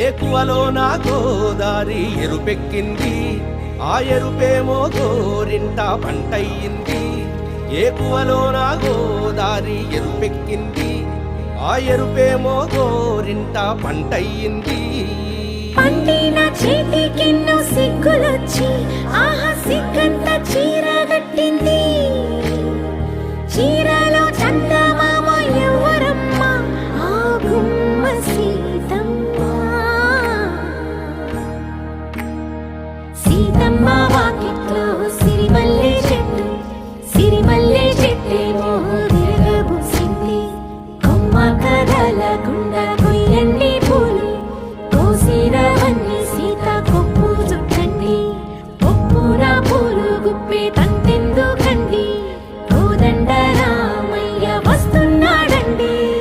ఏకువలో నా గోదారి ఎరుపెక్కింది, ఆ ఎరుపేమో గోరింట పంటయ్యింది. ఏకువలో నా గోదారి ఎరుపెక్కింది, ఆ ఎరుపేమో గోరింట పంటయ్యింది. పండిన చేతికెన్నో సిగ్గులొచ్చి ఆహా సిగ్గంత చీరగట్టింది. చీరలో చందమామ ఎవరమ్మ, ఆ గుమ్మ సీతమ్మ. సీతమ్మ వాకిట్లో సిరిమల్లె చెట్టు, సిరిమల్లె చెట్టేమో తిరగబూసింది. కొమ్మ కదలకుండా